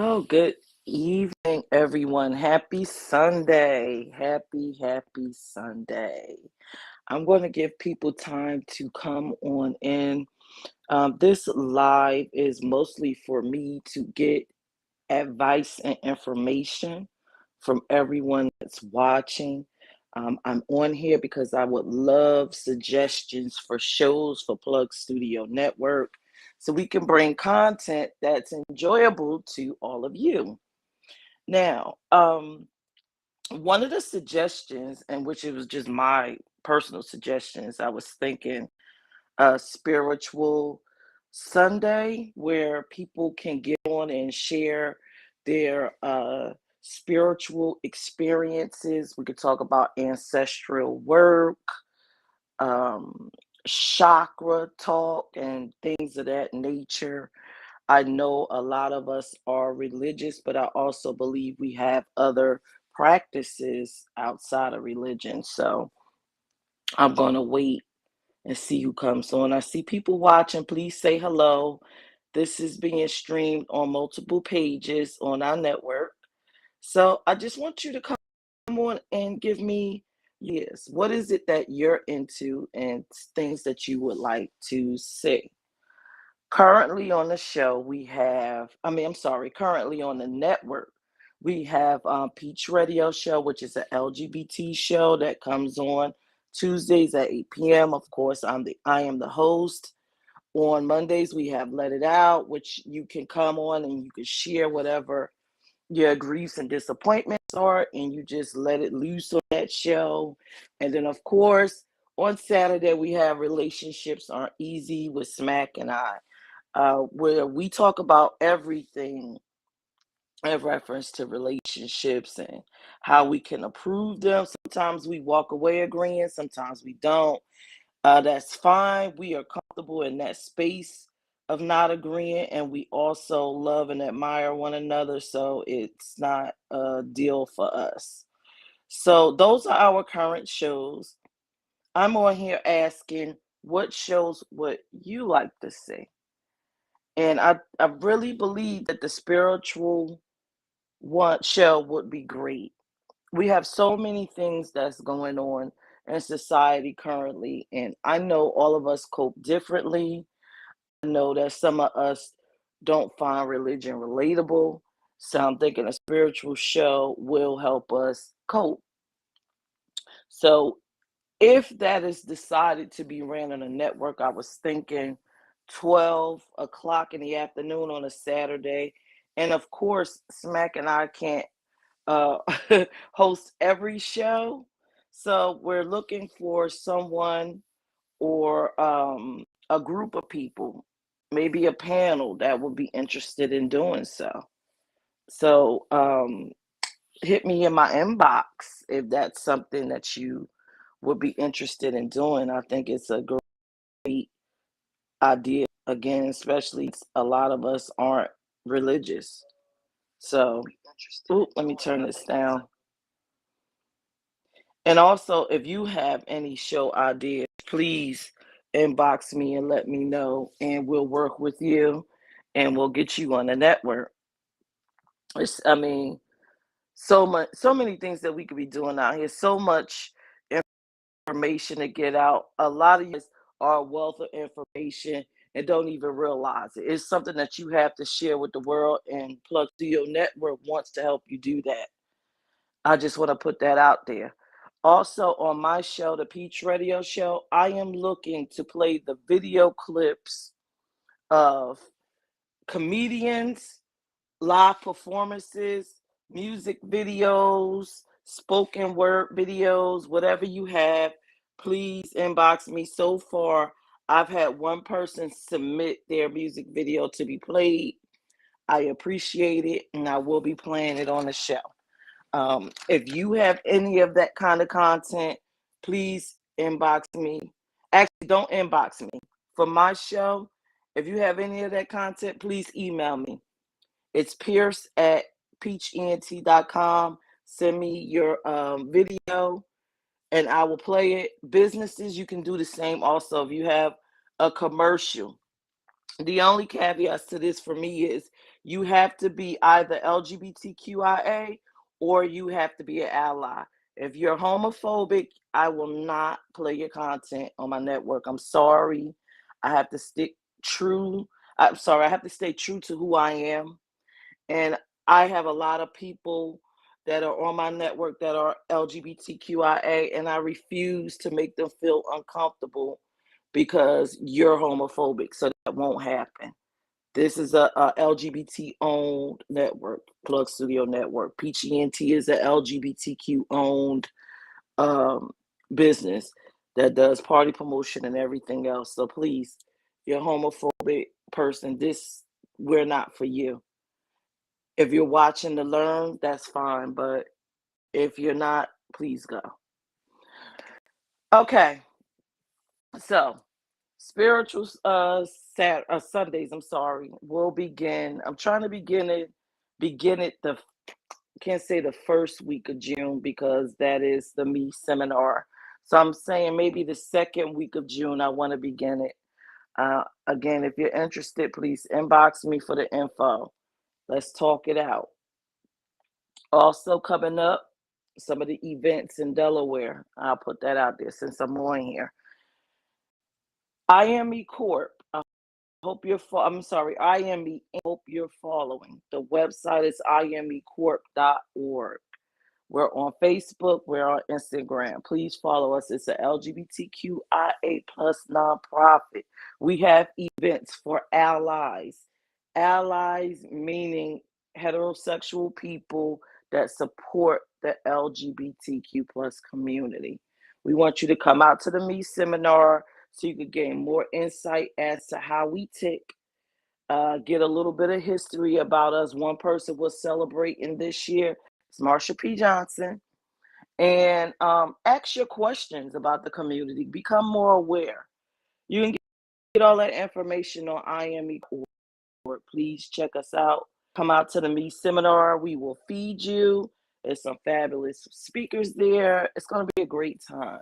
Oh, good evening, everyone. Happy Sunday. Happy Sunday. I'm going to give people time to come on in. This live is mostly for me to get advice and information from everyone that's watching. I'm on here because I would love suggestions for shows for Plug Studio Network so we can bring content that's enjoyable to all of you. Now, one of the suggestions, and which it was just my personal suggestions, I was thinking a spiritual Sunday where people can get on and share their spiritual experiences. We could talk about ancestral work, um, chakra talk, and things of that nature. I know a lot of us are religious, but I also believe we have other practices outside of religion. So I'm going to wait and see who comes on. I see people watching. Please say hello. This is being streamed on multiple pages on our network. So I just want you to come on and give me yes. What is it that you're into and things that you would like to see? Currently on the show, we have, I'm sorry, currently on the network, we have Peach Radio Show, which is an LGBT show that comes on Tuesdays at 8 p.m. Of course, I am the host. On Mondays, we have Let It Out, which you can come on and you can share whatever your griefs and disappointments are, and you just let it loose on that show. And then, of course, on Saturday, we have Relationships Aren't Easy with Smack and I, where we talk about everything in reference to relationships and how we can improve them. Sometimes we walk away agreeing, sometimes we don't. That's fine. We are comfortable in that space of not agreeing, and we also love and admire one another, so it's not a deal for us. So, those are our current shows. I'm on here asking, what shows would you like to see? And I really believe that the spiritual one show would be great. We have so many things that's going on in society currently, and I know all of us cope differently. I know that some of us don't find religion relatable. So I'm thinking a spiritual show will help us cope. So if that is decided to be ran on a network, I was thinking 12 o'clock in the afternoon on a Saturday. And of course, Smack and I can't uh, host every show. So we're looking for someone or a group of people, maybe a panel that would be interested in doing so. So hit me in my inbox if that's something that you would be interested in doing. I think it's a great idea. Again, especially a lot of us aren't religious. So, ooh, let me turn this down. And also, if you have any show ideas, please inbox me and let me know, and we'll work with you and we'll get you on the network. It's, so much, so many things that we could be doing out here, so much information to get out. A lot of you are a wealth of information and don't even realize it. It's something that you have to share with the world, and Plug Studio Network wants to help you do that. I just want to put that out there. Also, on my show, the Peach Radio Show, I am looking to play the video clips of comedians, live performances, music videos, spoken word videos, whatever you have. Please inbox me. So far, I've had one person submit their music video to be played. I appreciate it, and I will be playing it on the show. If you have any of that kind of content, please inbox me. Actually, don't inbox me. For my show, if you have any of that content, please email me. It's Pierce at peachent.com. Send me your video and I will play it. Businesses, you can do the same also. If you have a commercial, the only caveats to this for me is You have to be either LGBTQIA or you have to be an ally. If you're homophobic, I will not play your content on my network. I'm sorry. I have to stick true. I'm sorry. I have to stay true to who I am. And I have a lot of people that are on my network that are LGBTQIA, and I refuse to make them feel uncomfortable because you're homophobic. So that won't happen. This is a LGBT owned network, Plug Studio Network. Peach ENT is a LGBTQ owned um, business that does party promotion and everything else. So please, if you're a homophobic person, we're not for you. If you're watching to learn, that's fine. But if you're not, please go. Okay. So spiritual Sundays, I'm sorry, will begin. I'm trying to begin it the can't say the first week of June because that is the Me seminar. So I'm saying maybe the second week of June I want to begin it. Again, if you're interested, please inbox me for the info. Let's talk it out. Also coming up, some of the events in Delaware. I'll put that out there since I'm on here. IME Corp. Hope you're I'm sorry, IME. Hope you're following. The website is imecorp.org. We're on Facebook. We're on Instagram. Please follow us. It's an LGBTQIA plus nonprofit. We have events for allies. Allies meaning heterosexual people that support the LGBTQ plus community. We want you to come out to the Me seminar so you can gain more insight as to how we tick. Get a little bit of history about us. One person was celebrating this year. It's Marsha P. Johnson. And ask your questions about the community. Become more aware. You can get all that information on IME Corp. Please check us out. Come out to the Me seminar. We will feed you. There's some fabulous speakers there. It's going to be a great time.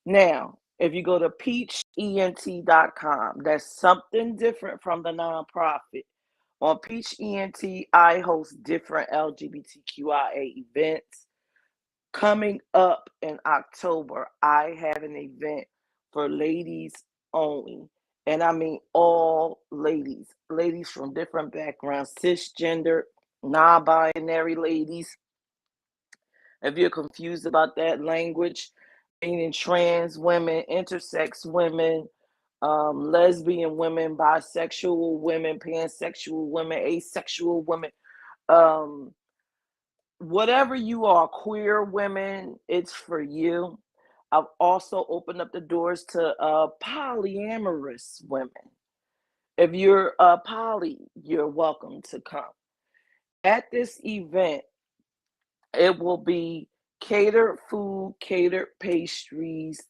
Now, if you go to peachent.com, that's something different from the nonprofit. On Peach ENT, I host different LGBTQIA events. Coming up in October, I have an event for ladies only. And I mean all ladies, ladies from different backgrounds, cisgender, non-binary ladies. If you're confused about that language, meaning trans women, intersex women, lesbian women, bisexual women, pansexual women, asexual women, whatever you are, queer women, it's for you. I've also opened up the doors to polyamorous women. If you're poly, you're welcome to come. At this event, it will be catered food, catered pastries,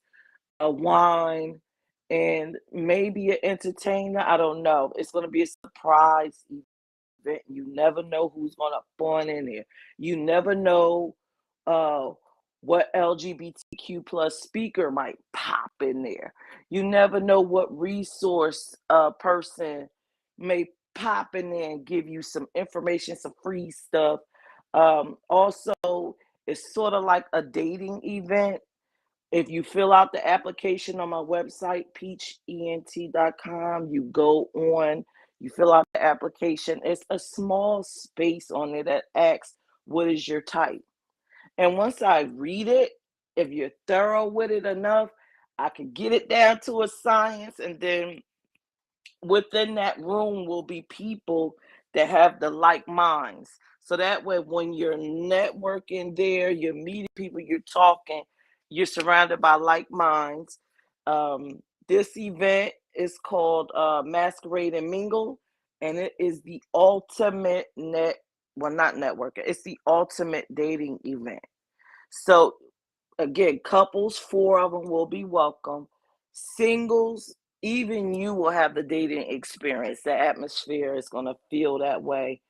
a wine, and maybe an entertainer. I don't know. It's going to be a surprise event. You never know who's going to spawn in there. You never know what LGBTQ plus speaker might pop in there. You never know what resource person may pop in there and give you some information, some free stuff. Also, it's sort of like a dating event. If you fill out the application on my website, peachent.com, you go on, you fill out the application. It's a small space on there that asks, what is your type? And once I read it, if you're thorough with it enough, I can get it down to a science. And then within that room will be people that have the like minds. So that way, when you're networking there, you're meeting people, you're talking, you're surrounded by like minds. This event is called Masquerade and Mingle, and it is the ultimate not networking, it's the ultimate dating event. So again, couples, 4 of them will be welcome. Singles, even you will have the dating experience. The atmosphere is going to feel that way.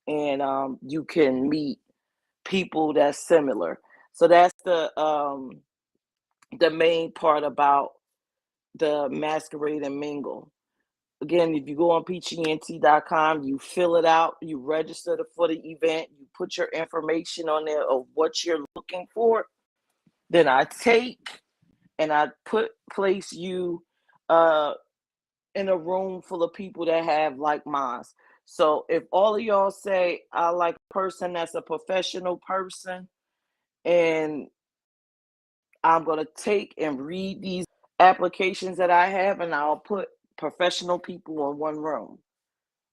And you can meet people that's similar. So that's the main part about the Masquerade and Mingle. Again, if you go on peachent.com, you fill it out, you register for the event, you put your information on there of what you're looking for. Then I take and I place you in a room full of people that have like minds. So if all of y'all say I like a person that's a professional person, and I'm gonna take and read these applications that I have, and I'll put professional people in one room,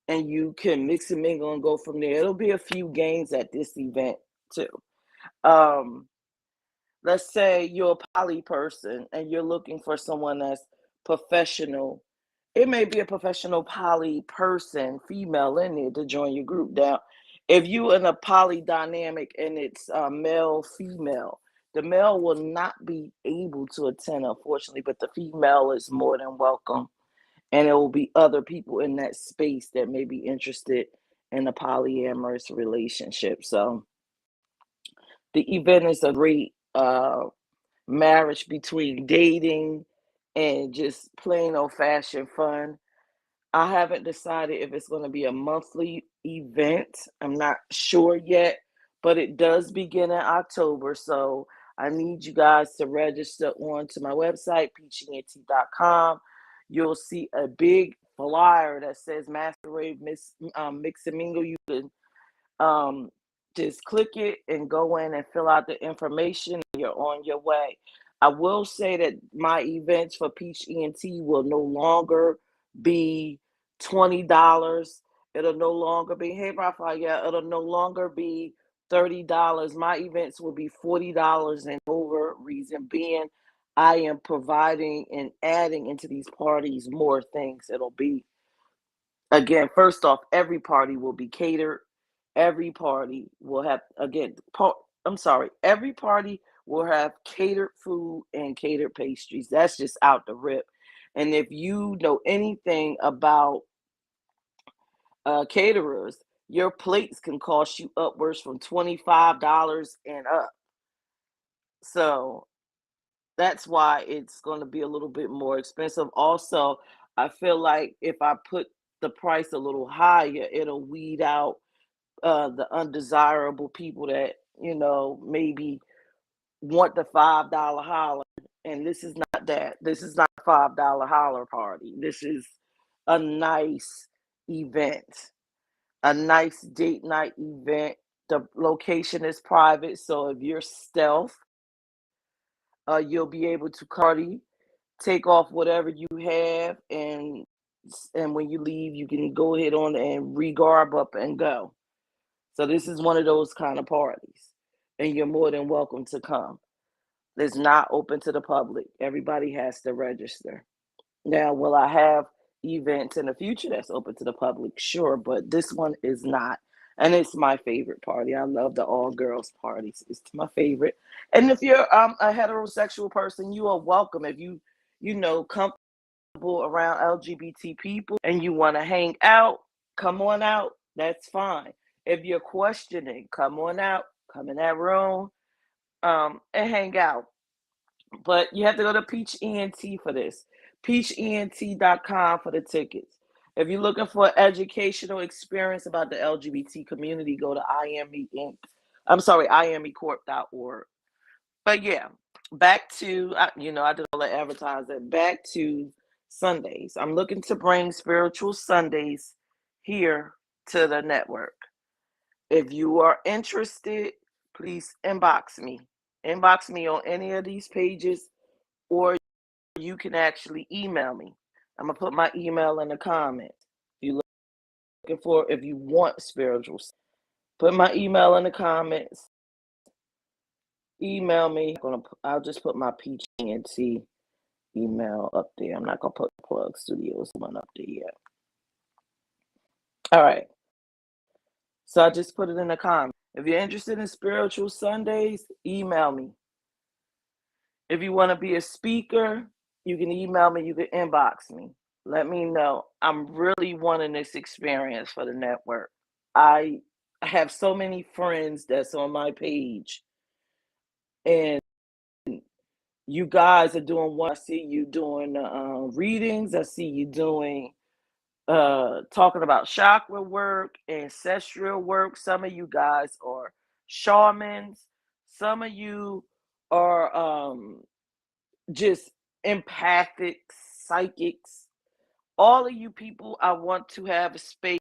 and you can mix and mingle and go from there. It'll be a few games at this event too. Um, let's say you're a poly person and you're looking for someone that's professional. It may be a professional poly person, female in there to join your group. Now, if you in a poly dynamic and it's male, female, the male will not be able to attend, unfortunately, but the female is more than welcome. And it will be other people in that space that may be interested in a polyamorous relationship. So the event is a great marriage between dating and just plain old fashioned fun. I haven't decided if it's going to be a monthly event. I'm not sure yet, but it does begin in October. So I need you guys to register onto my website, peachent.com. You'll see a big flyer that says Masquerade Mix and Mingle. You can um, just click it and go in and fill out the information, and you're on your way. I will say that my events for Peach ENT will no longer be $20. It'll no longer be, hey Raphael, it'll no longer be $30. My events will be $40 and over. Reason being, I am providing and adding into these parties more things. It'll be, again, first off, every party will be catered. Every party will have, again, every party will have catered food and catered pastries. That's just out the rip. And if you know anything about caterers, your plates can cost you upwards from $25 and up. So that's why it's going to be a little bit more expensive. Also, I feel like if I put the price a little higher, it'll weed out the undesirable people that maybe want the $5 holler. And this is not that. This is not a $5 holler party. This is a nice event, a nice date night event. The location is private, so if you're stealth, you'll be able to party, take off whatever you have, and when you leave, you can go ahead on and regarb up and go. So this is one of those kind of parties, and you're more than welcome to come. It's not open to the public. Everybody has to register. Now, will I have events in the future that's open to the public? Sure, but this one is not. And it's my favorite party. I love the all girls parties. It's my favorite. And if you're a heterosexual person, you are welcome. If comfortable around LGBT people and you want to hang out, come on out. That's fine. If you're questioning, come on out, come in that room, and hang out. But you have to go to Peach ENT for this. PeachENT.com for the tickets. If you're looking for educational experience about the LGBT community, go to IME Inc. I'm sorry, IMEcorp.org. But yeah, back to, I did all the advertising. Back to Sundays. I'm looking to bring Spiritual Sundays here to the network. If you are interested, please inbox me. Inbox me on any of these pages, or you can actually email me. I'm gonna put my email in the comments. If you want spiritual, put my email in the comments. Email me. I'll just put my Peach ENT email up there. I'm not gonna put Plug Studios one up there yet. All right. So I just put it in the comments. If you're interested in Spiritual Sundays, email me. If you want to be a speaker, you can email me, you can inbox me. Let me know. I'm really wanting this experience for the network. I have so many friends that's on my page, and you guys are doing what I see you doing readings. I see you doing talking about chakra work, ancestral work. Some of you guys are shamans. Some of you are just empathic psychics. All of you people, I want to have a space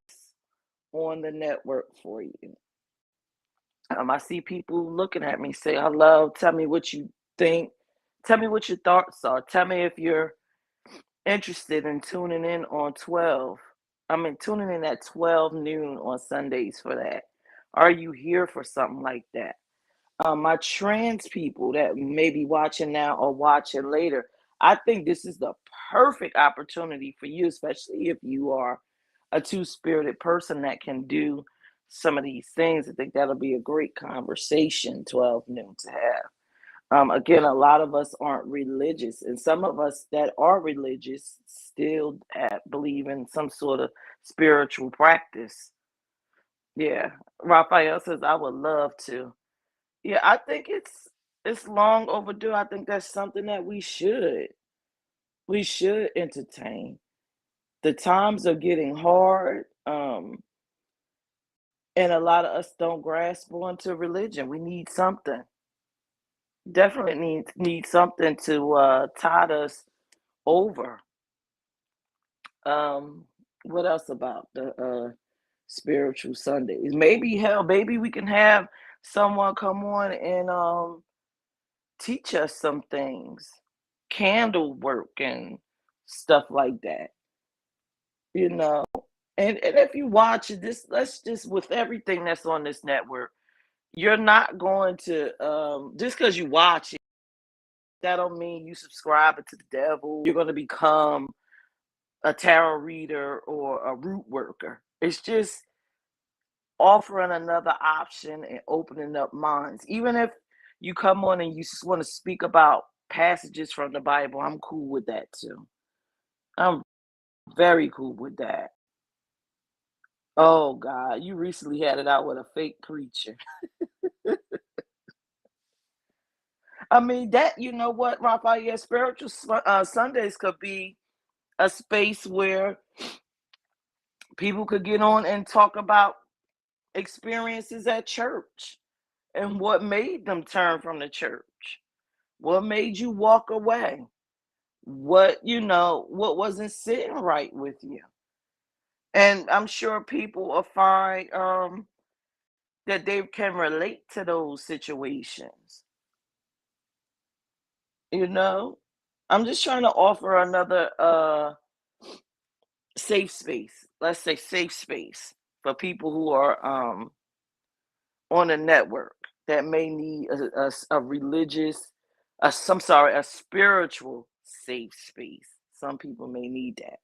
on the network for you. I see people looking at me say, hello, tell me what you think. Tell me what your thoughts are. Tell me if you're interested in tuning in on 12. Tuning in at 12 noon on Sundays for that. Are you here for something like that? My trans people that may be watching now or watching later, I think this is the perfect opportunity for you, especially if you are a two-spirited person that can do some of these things. I think that'll be a great conversation, 12 noon to have. Again, a lot of us aren't religious, and some of us that are religious still believe in some sort of spiritual practice. Yeah, Raphael says I would love to. Yeah, I think it's long overdue. I think that's something that we should entertain. The times are getting hard, and a lot of us don't grasp onto religion. We need something. Definitely need something to tide us over. Um, what else about the spiritual Sundays? Maybe hell, maybe we can have someone come on and teach us some things, candle work and stuff like that. You know, and if you watch this, let's just with everything that's on this network, you're not going to just because you watch it, that don't mean you subscribe to the devil. You're going to become a tarot reader or a root worker. It's just offering another option and opening up minds. Even if you come on and you just want to speak about passages from the Bible, I'm cool with that too. I'm very cool with that. Oh God, you recently had it out with a fake preacher. I mean that you know what, Raphael, spiritual Sundays could be a space where people could get on and talk about experiences at church and what made them turn from the church. What made you walk away? What wasn't sitting right with you? And I'm sure people will find that they can relate to those situations. You know, I'm just trying to offer another safe space. Let's say safe space for people who are on a network that may need a religious, a spiritual safe space. Some people may need that.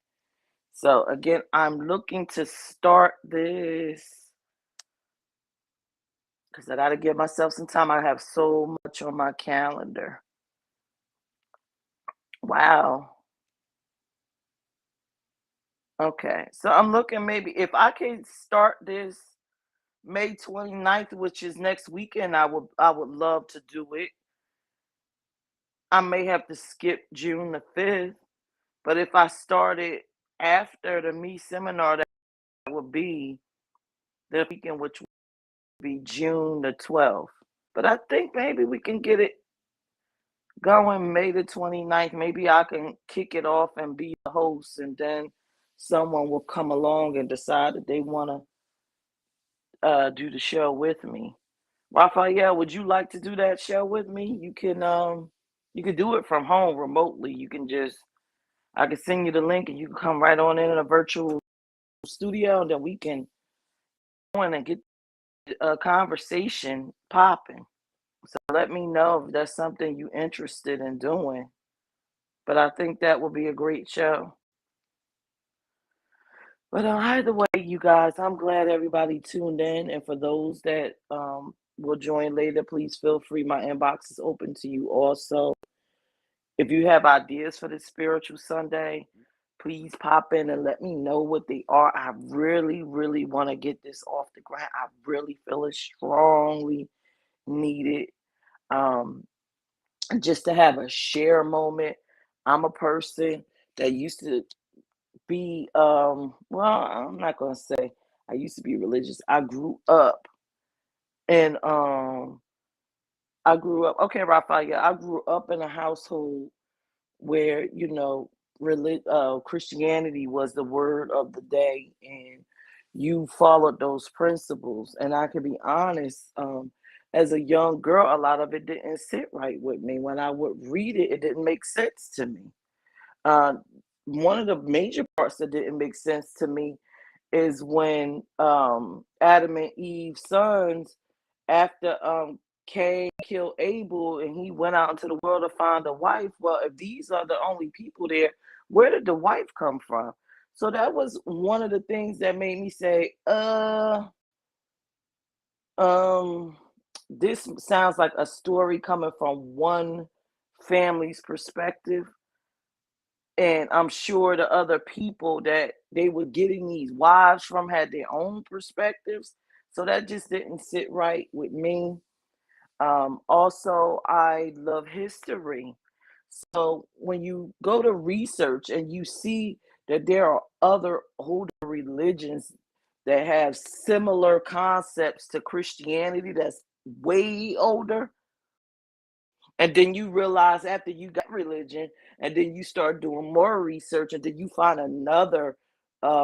So again, I'm looking to start this because I got to give myself some time. I have so much on my calendar. Wow. Okay. So I'm looking maybe if I can start this May 29th, which is next weekend, I would love to do it. I may have to skip June the 5th, but if I started after the Me seminar, that would be the weekend, which would be June the 12th. But I think maybe we can get it going May the 29th. Maybe I can kick it off and be the host, and then someone will come along and decide that they want to do the show with me. Raphael, would you like to do that show with me? You can do it from home remotely. I can send you the link and you can come right on in a virtual studio, and then we can go in and get a conversation popping. So let me know if that's something you're interested in doing. But I think that would be a great show. But either way, you guys, I'm glad everybody tuned in. And for those that will join later, please feel free. My inbox is open to you also. If you have ideas for this spiritual Sunday, please pop in and let me know what they are. I really, really want to get this off the ground. I really feel it strongly needed. Um, just to have a share moment. I'm a person that used to be well, I'm not gonna say I used to be religious. And I grew up, okay, Raphael, I grew up in a household where, Christianity was the word of the day, and you followed those principles. And I can be honest, as a young girl, a lot of it didn't sit right with me. When I would read it, it didn't make sense to me. Uh, One of the major parts that didn't make sense to me is when Adam and Eve's sons, after Cain killed Abel and he went out into the world to find a wife. Well, if these are the only people there, where did the wife come from? So that was one of the things that made me say, um, this sounds like a story coming from one family's perspective. And I'm sure the other people that they were getting these wives from had their own perspectives. So that just didn't sit right with me. Also, I love history. So when you go to research and you see that there are other older religions that have similar concepts to Christianity that's way older, and then you realize after you got religion, and then you start doing more research, and then you find another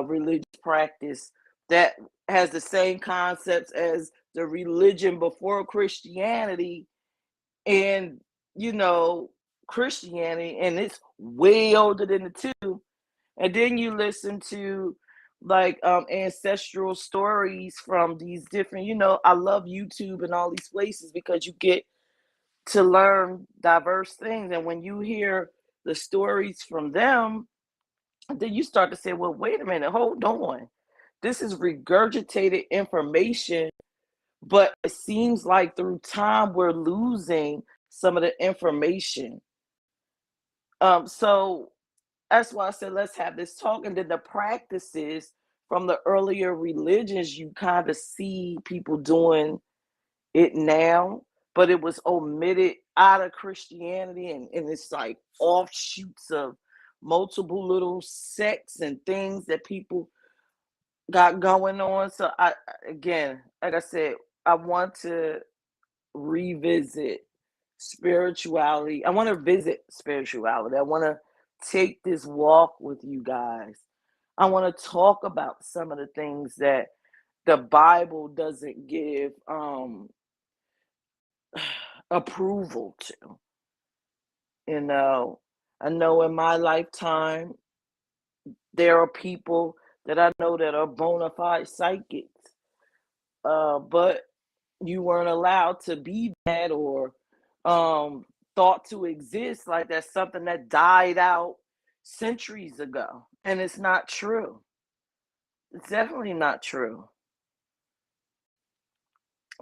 religious practice that has the same concepts as the religion before Christianity, and you know Christianity, and it's way older than the two. And then you listen to like ancestral stories from these different, I love YouTube and all these places because you get to learn diverse things. And when you hear the stories from them, then you start to say, well, wait a minute, hold on. This is regurgitated information, but it seems like through time we're losing some of the information. So that's why I said let's have this talk. And then the practices from the earlier religions, you kind of see people doing it now, but it was omitted out of Christianity, and it's like offshoots of multiple little sects and things that people got going on. So I again, like I said, I want to revisit spirituality. I want to visit spirituality. I want to take this walk with you guys. I want to talk about some of the things that the Bible doesn't give approval to. You know, I know in my lifetime, there are people that I know that are bona fide psychics, but you weren't allowed to be that or thought to exist. Like that's something that died out centuries ago. And it's not true. It's definitely not true.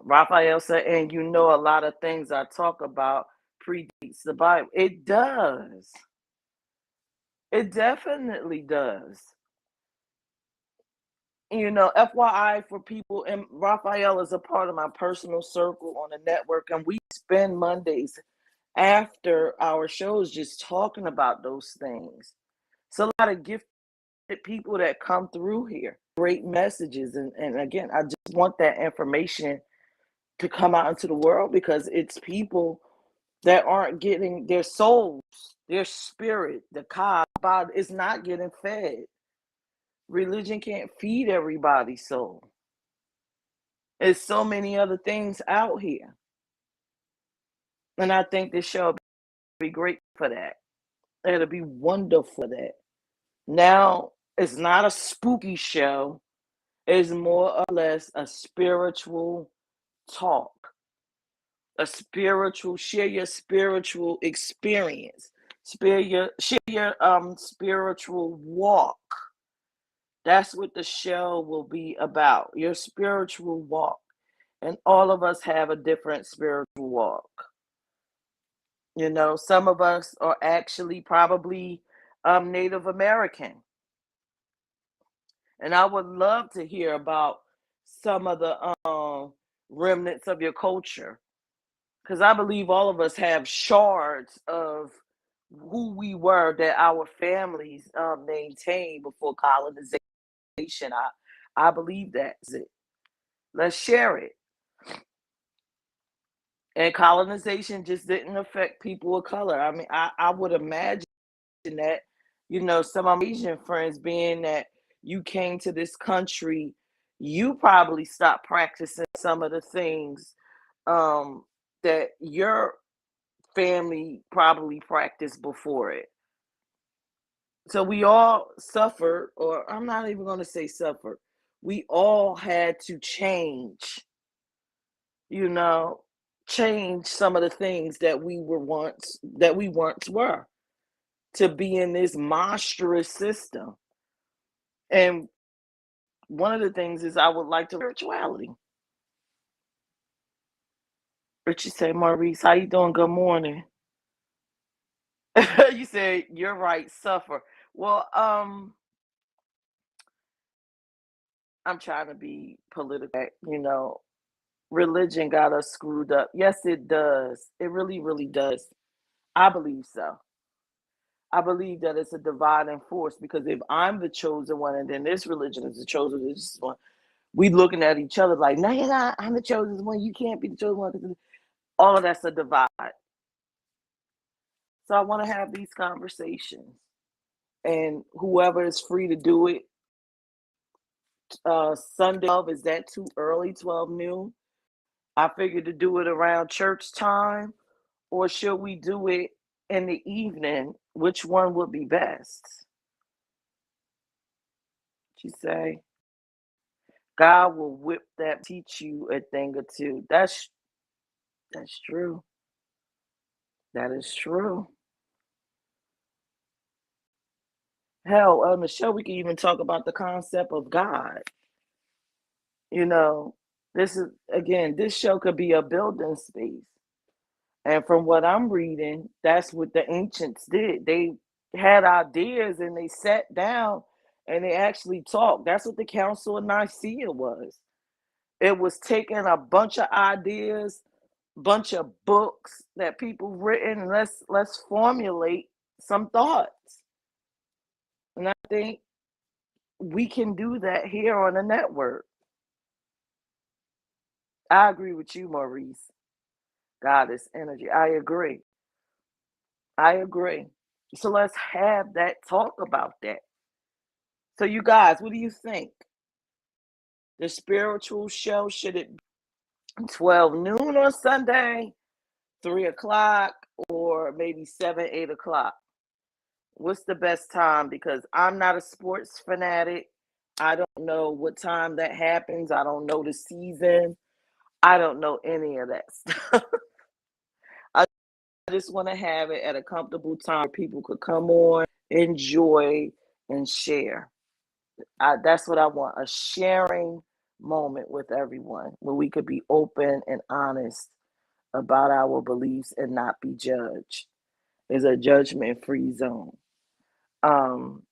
Raphael said, and a lot of things I talk about predates the Bible. It does. It definitely does. FYI for people, and Raphael is a part of my personal circle on the network, and we spend Mondays after our shows just talking about those things. It's a lot of gifted people that come through here, great messages. And again, I just want that information to come out into the world because it's people that aren't getting their souls, their spirit, the body is not getting fed. Religion can't feed everybody's soul. There's so many other things out here. And I think this show will be great for that. It'll be wonderful for that. Now, it's not a spooky show. It's more or less a spiritual talk. Share your spiritual experience. Share your spiritual walk. That's what the show will be about, your spiritual walk. And all of us have a different spiritual walk. Some of us are actually probably Native American. And I would love to hear about some of the remnants of your culture. Because I believe all of us have shards of who we were, that our families maintained before colonization. I believe that's it. Let's share it. And colonization just didn't affect people of color. I mean, I would imagine that, some of my Asian friends, being that you came to this country, you probably stopped practicing some of the things um, that your family probably practiced before it. So we all suffered, or I'm not even going to say suffered. We all had to you know, change some of the things that we once were, to be in this monstrous system. And one of the things is I would like to spirituality. But you say, Maurice, how you doing? Good morning. You said you're right, suffer. Well, I'm trying to be political. Religion got us screwed up. Yes, it does. It really, really does. I believe so. I believe that it's a dividing force, because if I'm the chosen one and then this religion is the chosen one, we looking at each other like, no, you're not. I'm the chosen one. You can't be the chosen one. All of that's a divide. So I want to have these conversations, and whoever is free to do it. Sunday, is that too early? 12 noon. I figured to do it around church time, or should we do it in the evening? Which one would be best? She say, God will whip that, teach you a thing or two. That's true. That is true. Hell, on the show we can even talk about the concept of God. You know, this show could be a building space. And from what I'm reading, that's what the ancients did. They had ideas and they sat down and they actually talked. That's what the Council of Nicaea was. It was taking a bunch of ideas, bunch of books that people written, and let's formulate some thoughts. And I think we can do that here on the network. I agree with you, Maurice. God is energy. I agree. I agree. So let's have that talk about that. So you guys, what do you think? The spiritual show, should it be 12 noon on Sunday, 3 o'clock, or maybe 7, 8 o'clock? What's the best time? Because I'm not a sports fanatic. I don't know what time that happens. I don't know the season. I don't know any of that stuff. I just want to have it at a comfortable time where people could come on, enjoy, and share. That's what I want, a sharing moment with everyone where we could be open and honest about our beliefs and not be judged. It's a judgment free zone. Um,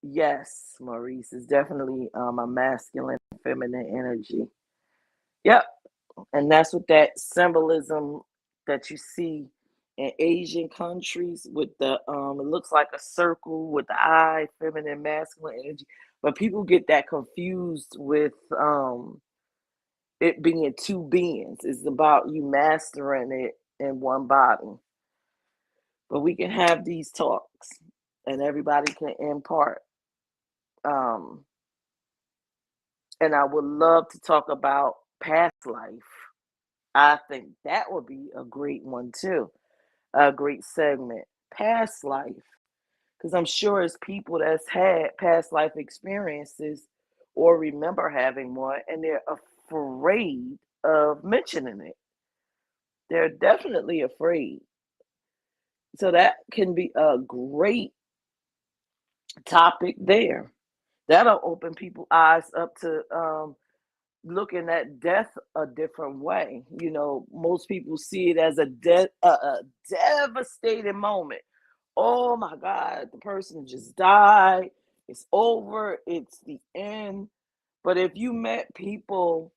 yes, Maurice is definitely a masculine, feminine energy. Yep. And that's what that symbolism that you see in Asian countries with the it looks like a circle with the eye, feminine, masculine energy. But people get that confused with it being two beings. It's about you mastering it in one body. But we can have these talks and everybody can impart. Um, and I would love to talk about past life. I think that would be a great one too, a great segment. Past life, because I'm sure it's people that's had past life experiences or remember having one, and they're afraid of mentioning it. They're definitely afraid. So that can be a great topic there. That'll open people's eyes up to looking at death a different way. Most people see it as a devastating moment. Oh my God, the person just died. It's over. It's the end. But if you met people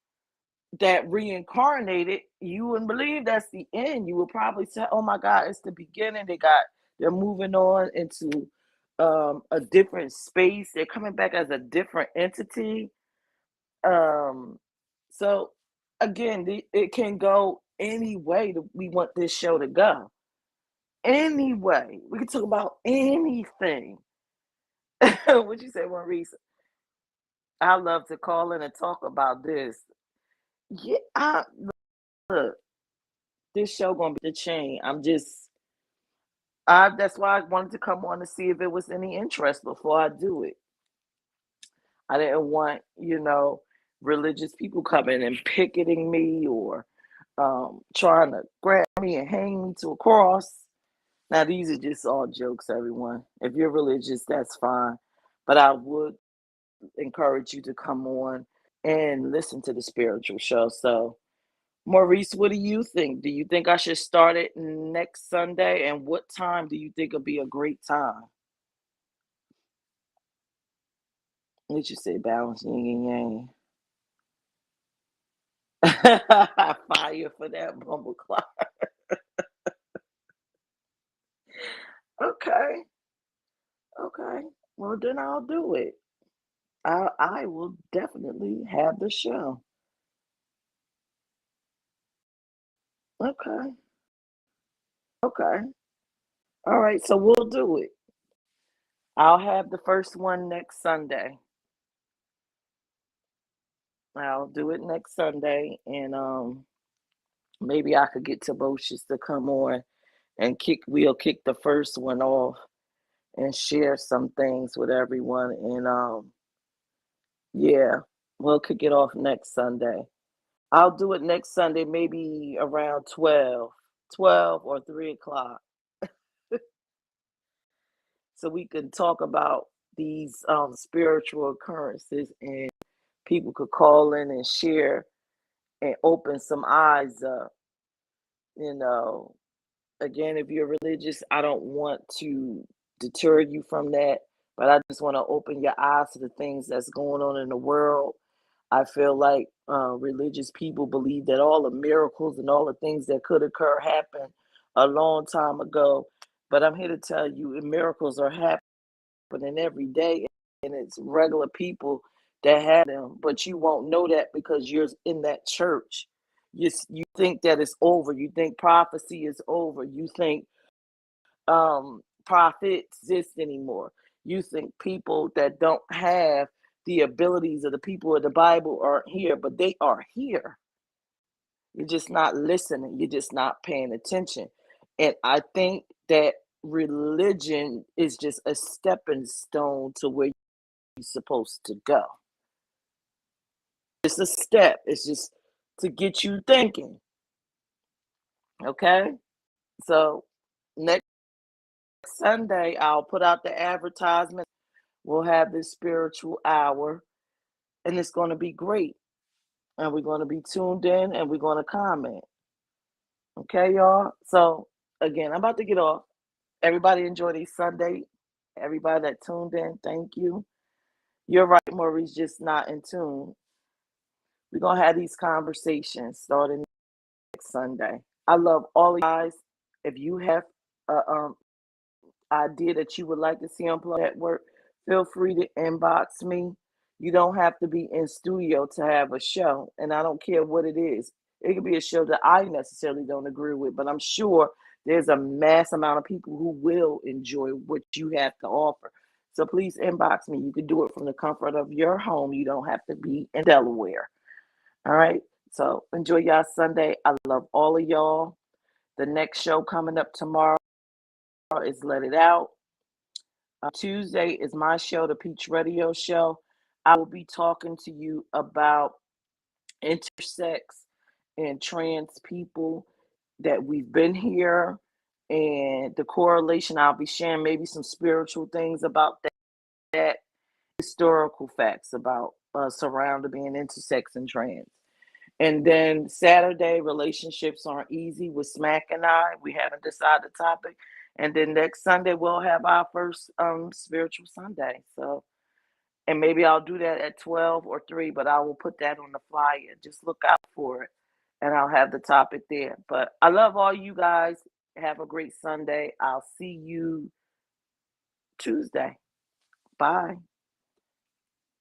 that reincarnated, you wouldn't believe that's the end. You would probably say, "Oh my God, it's the beginning." They're moving on into a different space. They're coming back as a different entity. Um, so again, it can go any way that we want this show to go. Any way we can talk about anything. What you say, Maurice? I love to call in and talk about this. Yeah, look, this show gonna be the chain. That's why I wanted to come on to see if it was any interest before I do it. I didn't want, religious people coming and picketing me or trying to grab me and hang me to a cross. Now, these are just all jokes, everyone. If you're religious, that's fine. But I would encourage you to come on and listen to the spiritual show. So, Maurice, what do you think? Do you think I should start it next Sunday? And what time do you think will be a great time? What you say, balance yin and yang? Fire for that bumble clock. Okay, okay. Well, then I'll do it. I will definitely have the show. Okay, okay. All right, so we'll do it. I'll have the first one next Sunday. I'll do it next Sunday, and maybe I could get Tobocious to come on and we'll kick the first one off and share some things with everyone. And yeah, we'll kick it off next Sunday. I'll do it next Sunday, maybe around 12 or 3 o'clock, so we can talk about these spiritual occurrences, and people could call in and share and open some eyes up. You know, again, if you're religious, I don't want to deter you from that, but I just want to open your eyes to the things that's going on in the world. I feel like religious people believe that all the miracles and all the things that could occur happened a long time ago. But I'm here to tell you, miracles are happening every day, and it's regular people that have them. But you won't know that because you're in that church. You think that it's over. You think prophecy is over. You think prophets exist anymore. You think people that don't have the abilities of the people of the Bible aren't here, but they are here. You're just not listening. You're just not paying attention. And I think that religion is just a stepping stone to where you're supposed to go. It's a step. It's just to get you thinking. Okay? So next Sunday, I'll put out the advertisement. We'll have this spiritual hour, and it's going to be great. And we're going to be tuned in and we're going to comment. Okay, y'all? So, again, I'm about to get off. Everybody enjoy this Sunday. Everybody that tuned in, thank you. You're right, Maurice, just not in tune. We're going to have these conversations starting next Sunday. I love all of you guys. If you have a idea that you would like to see on Plug Network, feel free to inbox me. You don't have to be in studio to have a show, and I don't care what it is. It could be a show that I necessarily don't agree with, but I'm sure there's a mass amount of people who will enjoy what you have to offer. So please inbox me. You can do it from the comfort of your home. You don't have to be in Delaware. All right. So enjoy y'all Sunday. I love all of y'all. The next show coming up tomorrow is Let It Out. Tuesday is my show, the Peach Radio Show. I will be talking to you about intersex and trans people that we've been here and the correlation. I'll be sharing maybe some spiritual things about that historical facts about surrounding being intersex and trans. And then Saturday, relationships aren't easy with Smack and I. We haven't decided the topic. And then next Sunday, we'll have our first spiritual Sunday. So And maybe I'll do that at 12 or 3, but I will put that on the flyer. Just look out for it, and I'll have the topic there. But I love all you guys. Have a great Sunday. I'll see you Tuesday. Bye.